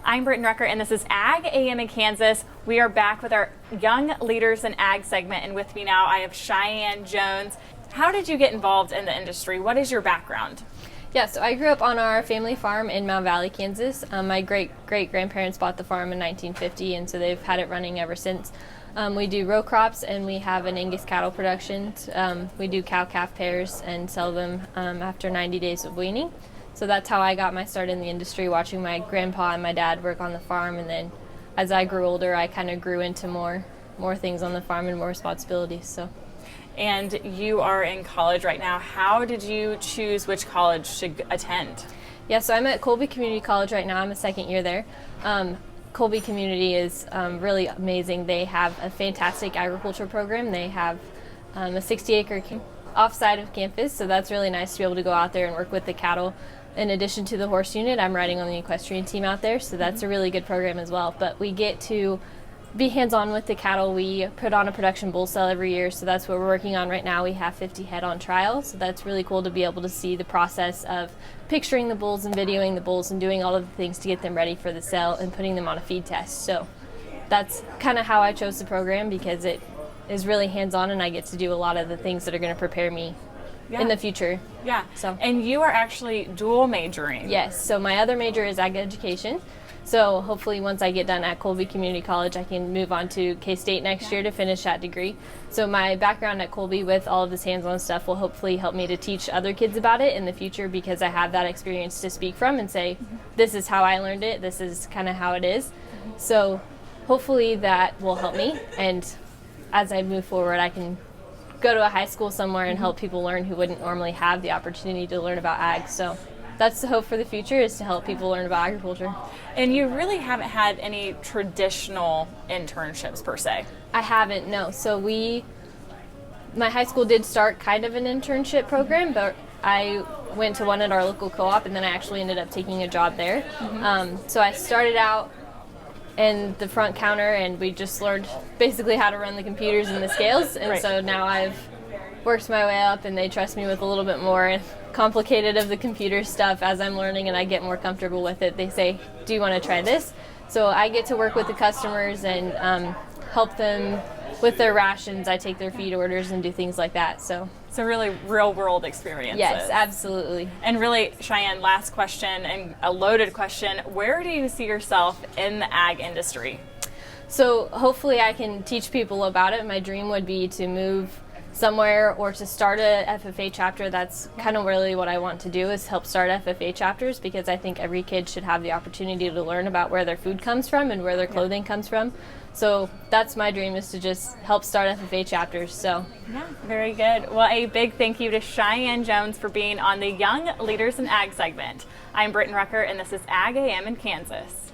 I'm Brityne Rucker, and this is Ag AM in Kansas. We are back with our Young Leaders in Ag segment, and with me now I have Shyanne Jones. How did you get involved in the industry? What is your background? Yeah, so I grew up on our family farm in Mound Valley, Kansas. My great-grandparents bought the farm in 1950, and so they've had it running ever since. We do row crops, and we have an Angus cattle production. We do cow-calf pairs and sell them after 90 days of weaning. So that's how I got my start in the industry, watching my grandpa and my dad work on the farm. And then as I grew older, I kind of grew into more things on the farm and more responsibilities. So. And you are in college right now. How did you choose which college to attend? Yeah, so I'm at Colby Community College right now. I'm a second year there. Colby Community is really amazing. They have a fantastic agriculture program. They have a 60-acre offside of campus, so that's really nice to be able to go out there and work with the cattle. In addition to the horse unit, I'm riding on the equestrian team out there, so that's a really good program as well. But we get to be hands-on with the cattle. We put on a production bull sale every year, so that's what we're working on right now. We have 50 head on trial, so that's really cool to be able to see the process of picturing the bulls and videoing the bulls and doing all of the things to get them ready for the sale and putting them on a feed test. So that's kind of how I chose the program, because it is really hands-on and I get to do a lot of the things that are going to prepare me in the future. Yeah. So. And you are actually dual majoring. Yes. So my other major is ag education. So hopefully once I get done at Colby Community College, I can move on to K-State next year to finish that degree. So my background at Colby with all of this hands-on stuff will hopefully help me to teach other kids about it in the future, because I have that experience to speak from and say, this is how I learned it, this is kind of how it is. So hopefully that will help me, and as I move forward, I can go to a high school somewhere and help people learn who wouldn't normally have the opportunity to learn about ag. So that's the hope for the future, is to help people learn about agriculture. And you really haven't had any traditional internships per se. I haven't, no. So my high school did start kind of an internship program, but I went to one at our local co-op, and then I actually ended up taking a job there. So I started out in the front counter, and we just learned basically how to run the computers and the scales. And so now I've worked my way up, and they trust me with a little bit more complicated of the computer stuff. As I'm learning and I get more comfortable with it, they say, do you want to try this? So I get to work with the customers and help them with their rations. I take their feed orders and do things like that. So really real world experiences. Yes, absolutely. And really, Shyanne, last question, and a loaded question. Where do you see yourself in the ag industry? So hopefully I can teach people about it. My dream would be to move somewhere or to start a FFA chapter. That's kind of really what I want to do, is help start FFA chapters, because I think every kid should have the opportunity to learn about where their food comes from and where their clothing comes from. So that's my dream, is to just help start FFA chapters. So yeah, very good. Well, a big thank you to Shyanne Jones for being on the Young Leaders in Ag segment. I'm Brityne Rucker, and this is Ag AM in Kansas.